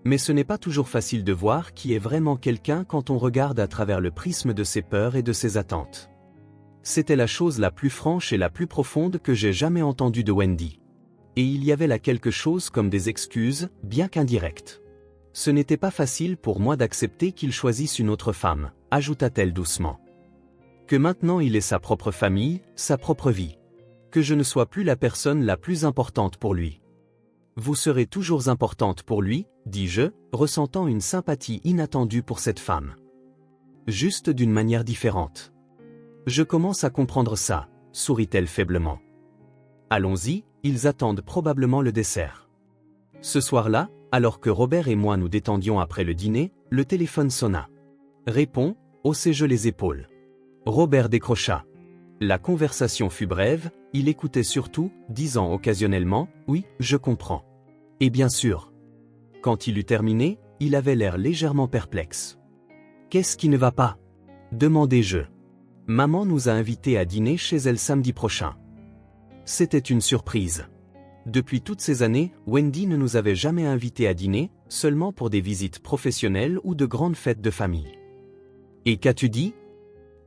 Mais ce n'est pas toujours facile de voir qui est vraiment quelqu'un quand on regarde à travers le prisme de ses peurs et de ses attentes. C'était la chose la plus franche et la plus profonde que j'ai jamais entendue de Wendy. Et il y avait là quelque chose comme des excuses, bien qu'indirectes. Ce n'était pas facile pour moi d'accepter qu'il choisisse une autre femme, ajouta-t-elle doucement. Que maintenant il ait sa propre famille, sa propre vie. Que je ne sois plus la personne la plus importante pour lui. Vous serez toujours importante pour lui, dis-je, ressentant une sympathie inattendue pour cette femme. Juste d'une manière différente. Je commence à comprendre ça, sourit-elle faiblement. Allons-y, ils attendent probablement le dessert. Ce soir-là, alors que Robert et moi nous détendions après le dîner, le téléphone sonna. Réponds, haussai-je les épaules. Robert décrocha. La conversation fut brève, il écoutait surtout, disant occasionnellement « Oui, je comprends ». Et bien sûr. Quand il eut terminé, il avait l'air légèrement perplexe. « Qu'est-ce qui ne va pas ?» demandai-je. Maman nous a invités à dîner chez elle samedi prochain. C'était une surprise. Depuis toutes ces années, Wendy ne nous avait jamais invités à dîner, seulement pour des visites professionnelles ou de grandes fêtes de famille. Et qu'as-tu dit ?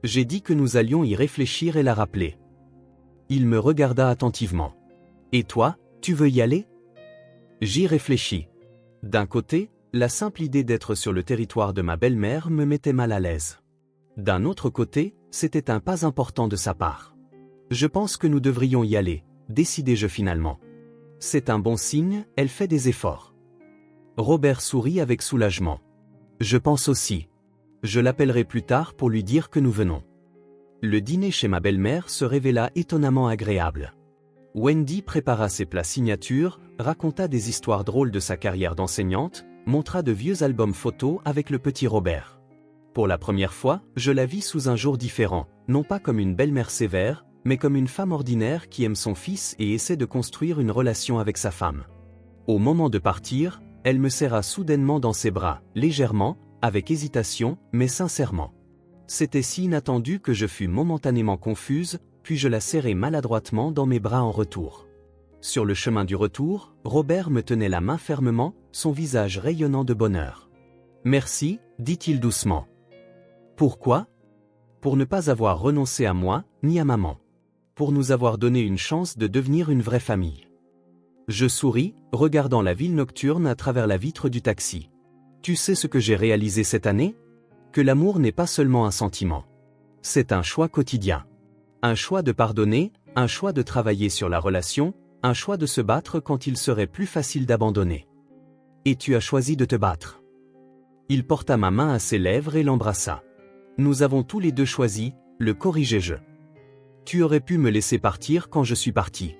J'ai dit que nous allions y réfléchir et la rappeler. Il me regarda attentivement. Et toi, tu veux y aller ? J'y réfléchis. D'un côté, la simple idée d'être sur le territoire de ma belle-mère me mettait mal à l'aise. D'un autre côté, c'était un pas important de sa part. Je pense que nous devrions y aller, décidai-je finalement. C'est un bon signe, elle fait des efforts. Robert sourit avec soulagement. Je pense aussi. Je l'appellerai plus tard pour lui dire que nous venons. Le dîner chez ma belle-mère se révéla étonnamment agréable. Wendy prépara ses plats signatures, raconta des histoires drôles de sa carrière d'enseignante, montra de vieux albums photos avec le petit Robert. Pour la première fois, je la vis sous un jour différent, non pas comme une belle-mère sévère, mais comme une femme ordinaire qui aime son fils et essaie de construire une relation avec sa femme. Au moment de partir, elle me serra soudainement dans ses bras, légèrement, avec hésitation, mais sincèrement. C'était si inattendu que je fus momentanément confuse, puis je la serrai maladroitement dans mes bras en retour. Sur le chemin du retour, Robert me tenait la main fermement, son visage rayonnant de bonheur. « Merci, dit-il doucement. »« Pourquoi ? » ?»« Pour ne pas avoir renoncé à moi, ni à maman. Pour nous avoir donné une chance de devenir une vraie famille. » Je souris, regardant la ville nocturne à travers la vitre du taxi. Tu sais ce que j'ai réalisé cette année ? Que l'amour n'est pas seulement un sentiment. C'est un choix quotidien. Un choix de pardonner, un choix de travailler sur la relation, un choix de se battre quand il serait plus facile d'abandonner. Et tu as choisi de te battre. Il porta ma main à ses lèvres et l'embrassa. Nous avons tous les deux choisi, le corrigeai-je. Tu aurais pu me laisser partir quand je suis parti.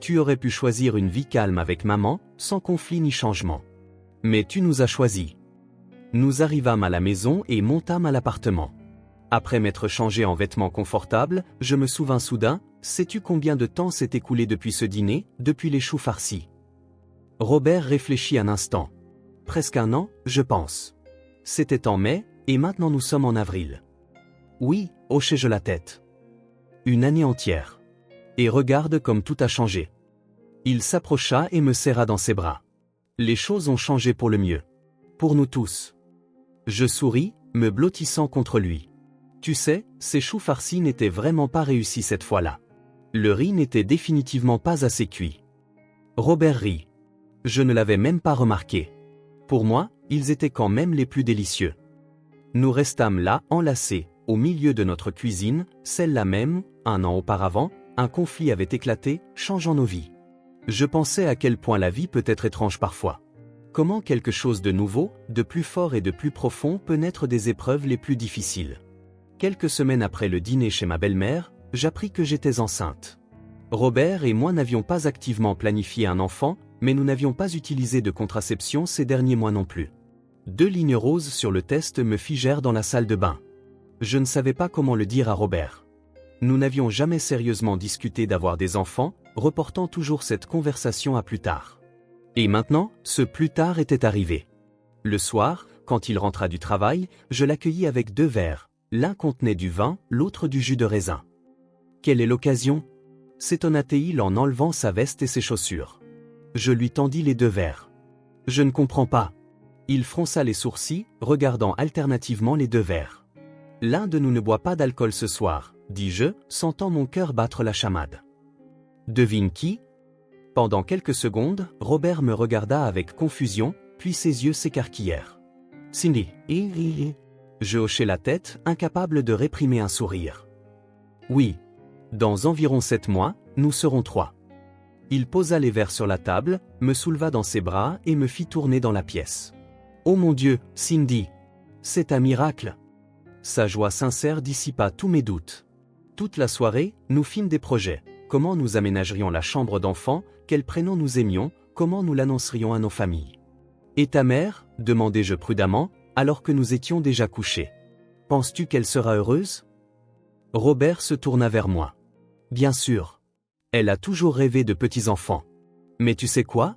Tu aurais pu choisir une vie calme avec maman, sans conflit ni changement. Mais tu nous as choisis. Nous arrivâmes à la maison et montâmes à l'appartement. Après m'être changé en vêtements confortables, je me souvins soudain, sais-tu combien de temps s'est écoulé depuis ce dîner, depuis les choux farcis ? Robert réfléchit un instant. Presque un an, je pense. C'était en mai, et maintenant nous sommes en avril. Oui, hochai-je la tête. Une année entière. Et regarde comme tout a changé. Il s'approcha et me serra dans ses bras. Les choses ont changé pour le mieux. Pour nous tous. Je souris, me blottissant contre lui. Tu sais, ces choux farcis n'étaient vraiment pas réussis cette fois-là. Le riz n'était définitivement pas assez cuit. Robert rit. Je ne l'avais même pas remarqué. Pour moi, ils étaient quand même les plus délicieux. Nous restâmes là, enlacés, au milieu de notre cuisine, celle-là même, un an auparavant, un conflit avait éclaté, changeant nos vies. Je pensais à quel point la vie peut être étrange parfois. Comment quelque chose de nouveau, de plus fort et de plus profond peut naître des épreuves les plus difficiles. Quelques semaines après le dîner chez ma belle-mère, j'appris que j'étais enceinte. Robert et moi n'avions pas activement planifié un enfant, mais nous n'avions pas utilisé de contraception ces derniers mois non plus. 2 lignes roses sur le test me figèrent dans la salle de bain. Je ne savais pas comment le dire à Robert. Nous n'avions jamais sérieusement discuté d'avoir des enfants, reportant toujours cette conversation à plus tard. Et maintenant, ce plus tard était arrivé. Le soir, quand il rentra du travail, je l'accueillis avec 2 verres. L'un contenait du vin, l'autre du jus de raisin. Quelle est l'occasion? S'étonna-t-il en enlevant sa veste et ses chaussures. Je lui tendis les 2 verres. Je ne comprends pas. Il fronça les sourcils, regardant alternativement les 2 verres. L'un de nous ne boit pas d'alcool ce soir, dis-je, sentant mon cœur battre la chamade. Devine qui? Pendant quelques secondes, Robert me regarda avec confusion, puis ses yeux s'écarquillèrent. Cindy. Je hochai la tête, incapable de réprimer un sourire. Oui. Dans environ 7 mois, nous serons 3. Il posa les verres sur la table, me souleva dans ses bras et me fit tourner dans la pièce. Oh mon Dieu, Cindy! C'est un miracle! Sa joie sincère dissipa tous mes doutes. Toute la soirée, nous fîmes des projets. Comment nous aménagerions la chambre d'enfant, quel prénom nous aimions, comment nous l'annoncerions à nos familles. Et ta mère? Demandai-je prudemment, alors que nous étions déjà couchés. Penses-tu qu'elle sera heureuse? Robert se tourna vers moi. Bien sûr. Elle a toujours rêvé de petits-enfants. Mais tu sais quoi?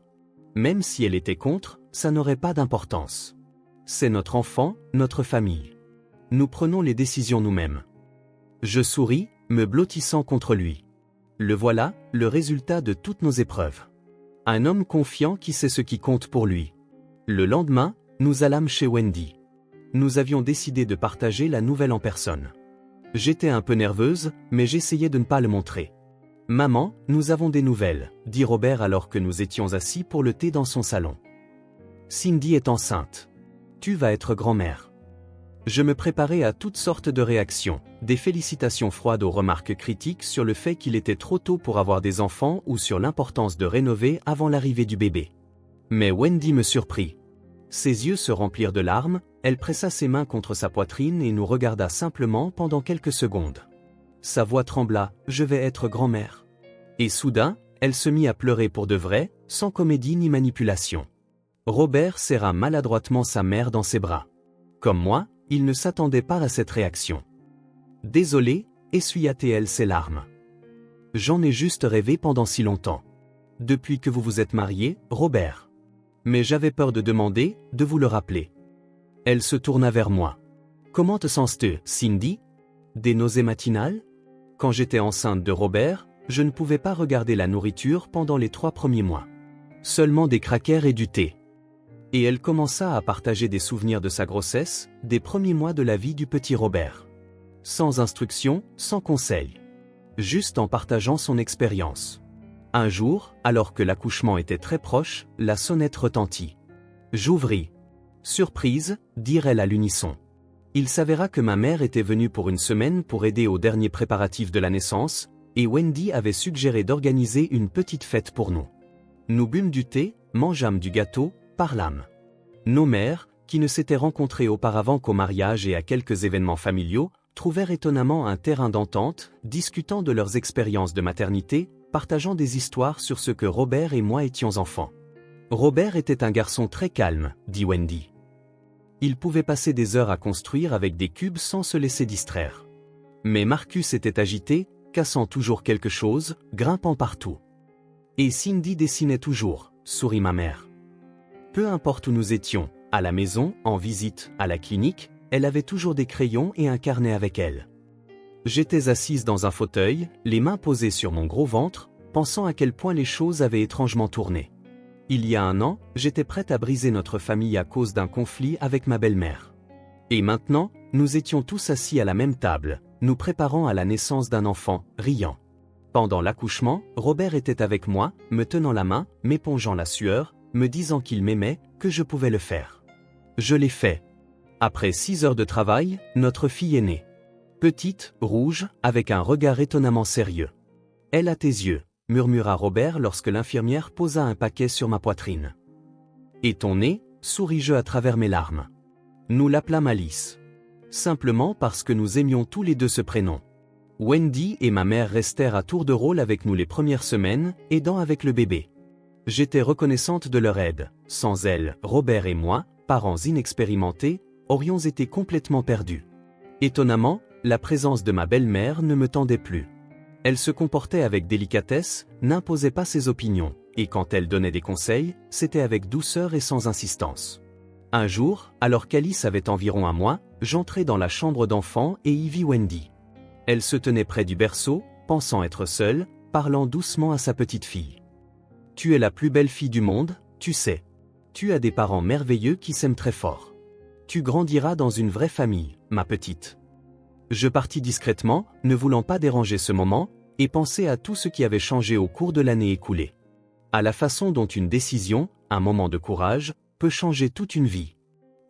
Même si elle était contre, ça n'aurait pas d'importance. C'est notre enfant, notre famille. Nous prenons les décisions nous-mêmes. Je souris, me blottissant contre lui. Le voilà, le résultat de toutes nos épreuves. Un homme confiant qui sait ce qui compte pour lui. Le lendemain, nous allâmes chez Wendy. Nous avions décidé de partager la nouvelle en personne. J'étais un peu nerveuse, mais j'essayais de ne pas le montrer. « Maman, nous avons des nouvelles », dit Robert alors que nous étions assis pour le thé dans son salon. « Cindy est enceinte. Tu vas être grand-mère. » Je me préparais à toutes sortes de réactions, des félicitations froides aux remarques critiques sur le fait qu'il était trop tôt pour avoir des enfants ou sur l'importance de rénover avant l'arrivée du bébé. Mais Wendy me surprit. Ses yeux se remplirent de larmes, elle pressa ses mains contre sa poitrine et nous regarda simplement pendant quelques secondes. Sa voix trembla, « Je vais être grand-mère. » Et soudain, elle se mit à pleurer pour de vrai, sans comédie ni manipulation. Robert serra maladroitement sa mère dans ses bras. Comme moi, il ne s'attendait pas à cette réaction. Désolé, essuya-t-elle ses larmes. J'en ai juste rêvé pendant si longtemps. Depuis que vous vous êtes mariés, Robert. Mais j'avais peur de demander, de vous le rappeler. Elle se tourna vers moi. Comment te sens-tu, Cindy? Des nausées matinales? Quand j'étais enceinte de Robert, je ne pouvais pas regarder la nourriture pendant les 3 premiers mois. Seulement des crackers et du thé. Et elle commença à partager des souvenirs de sa grossesse, des premiers mois de la vie du petit Robert. Sans instruction, sans conseil. Juste en partageant son expérience. Un jour, alors que l'accouchement était très proche, la sonnette retentit. J'ouvris. Surprise, dirent-elles à l'unisson. Il s'avéra que ma mère était venue pour une semaine pour aider aux derniers préparatifs de la naissance, et Wendy avait suggéré d'organiser une petite fête pour nous. Nous bûmes du thé, mangeâmes du gâteau, parlâmes. Nos mères, qui ne s'étaient rencontrées auparavant qu'au mariage et à quelques événements familiaux, trouvèrent étonnamment un terrain d'entente, discutant de leurs expériences de maternité, partageant des histoires sur ce que Robert et moi étions enfants. Robert était un garçon très calme, dit Wendy. Il pouvait passer des heures à construire avec des cubes sans se laisser distraire. Mais Marcus était agité, cassant toujours quelque chose, grimpant partout. Et Cindy dessinait toujours, sourit ma mère. Peu importe où nous étions, à la maison, en visite, à la clinique, elle avait toujours des crayons et un carnet avec elle. J'étais assise dans un fauteuil, les mains posées sur mon gros ventre, pensant à quel point les choses avaient étrangement tourné. Il y a 1 an, j'étais prête à briser notre famille à cause d'un conflit avec ma belle-mère. Et maintenant, nous étions tous assis à la même table, nous préparant à la naissance d'un enfant, riant. Pendant l'accouchement, Robert était avec moi, me tenant la main, m'épongeant la sueur, me disant qu'il m'aimait, que je pouvais le faire. Je l'ai fait. Après 6 heures de travail, notre fille est née. Petite, rouge, avec un regard étonnamment sérieux. « Elle a tes yeux », murmura Robert lorsque l'infirmière posa un paquet sur ma poitrine. « Et ton nez » souris-je à travers mes larmes. Nous l'appelâmes Alice. Simplement parce que nous aimions tous les deux ce prénom. Wendy et ma mère restèrent à tour de rôle avec nous les premières semaines, aidant avec le bébé. J'étais reconnaissante de leur aide. Sans elles, Robert et moi, parents inexpérimentés, aurions été complètement perdus. Étonnamment, la présence de ma belle-mère ne me tendait plus. Elle se comportait avec délicatesse, n'imposait pas ses opinions, et quand elle donnait des conseils, c'était avec douceur et sans insistance. Un jour, alors qu'Alice avait environ 1 mois, j'entrai dans la chambre d'enfant et y vis Wendy. Elle se tenait près du berceau, pensant être seule, parlant doucement à sa petite fille. « Tu es la plus belle fille du monde, tu sais. Tu as des parents merveilleux qui s'aiment très fort. Tu grandiras dans une vraie famille, ma petite. » Je partis discrètement, ne voulant pas déranger ce moment, et penser à tout ce qui avait changé au cours de l'année écoulée. À la façon dont une décision, un moment de courage, peut changer toute une vie.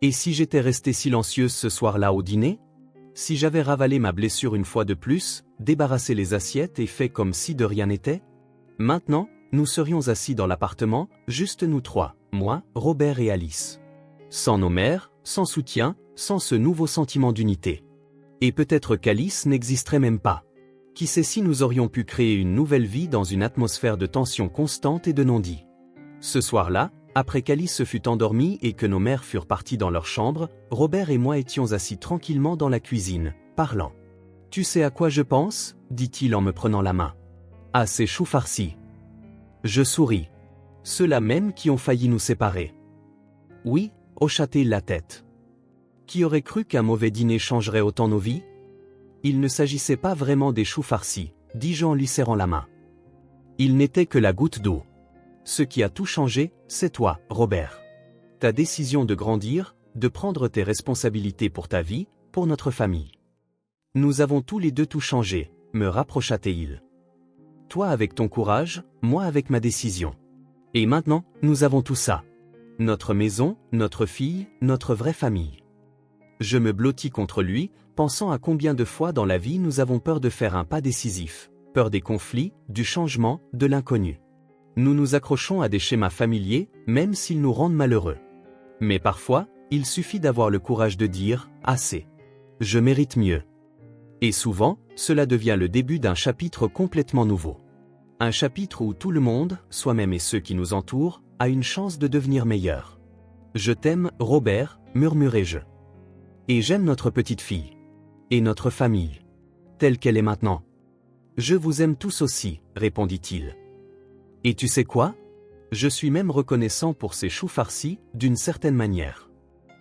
Et si j'étais restée silencieuse ce soir-là au dîner? Si j'avais ravalé ma blessure une fois de plus, débarrassé les assiettes et fait comme si de rien n'était? Maintenant, nous serions assis dans l'appartement, juste nous 3, moi, Robert et Alice. Sans nos mères, sans soutien, sans ce nouveau sentiment d'unité. Et peut-être qu'Alice n'existerait même pas. Qui sait si nous aurions pu créer une nouvelle vie dans une atmosphère de tension constante et de non-dit. Ce soir-là, après qu'Alice se fut endormie et que nos mères furent parties dans leur chambre, Robert et moi étions assis tranquillement dans la cuisine, parlant. « Tu sais à quoi je pense » dit-il en me prenant la main. « À ces choux farcis. » Je souris. « Ceux-là même qui ont failli nous séparer. » « Oui » hocha-t-il la tête. Qui aurait cru qu'un mauvais dîner changerait autant nos vies? Il ne s'agissait pas vraiment des choux farcis, dis-je en lui serrant la main. Il n'était que la goutte d'eau. Ce qui a tout changé, c'est toi, Robert. Ta décision de grandir, de prendre tes responsabilités pour ta vie, pour notre famille. Nous avons tous les deux tout changé, me rapprocha-t-il. Toi avec ton courage, moi avec ma décision. Et maintenant, nous avons tout ça. Notre maison, notre fille, notre vraie famille. Je me blottis contre lui, pensant à combien de fois dans la vie nous avons peur de faire un pas décisif, peur des conflits, du changement, de l'inconnu. Nous nous accrochons à des schémas familiers, même s'ils nous rendent malheureux. Mais parfois, il suffit d'avoir le courage de dire « assez. Je mérite mieux ». Et souvent, cela devient le début d'un chapitre complètement nouveau. Un chapitre où tout le monde, soi-même et ceux qui nous entourent, a une chance de devenir meilleur. Je t'aime, Robert, murmurai-je. Et j'aime notre petite fille. Et notre famille. Telle qu'elle est maintenant. Je vous aime tous aussi, répondit-il. Et tu sais quoi? Je suis même reconnaissant pour ces choux farcis, d'une certaine manière.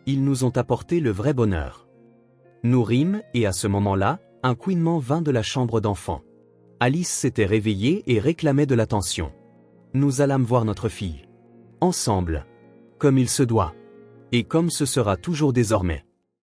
Ils nous ont apporté le vrai bonheur. Nous rîmes, et à ce moment-là, un couinement vint de la chambre d'enfant. Alice s'était réveillée et réclamait de l'attention. Nous allâmes voir notre fille. Ensemble. Comme il se doit. Et comme ce sera toujours désormais.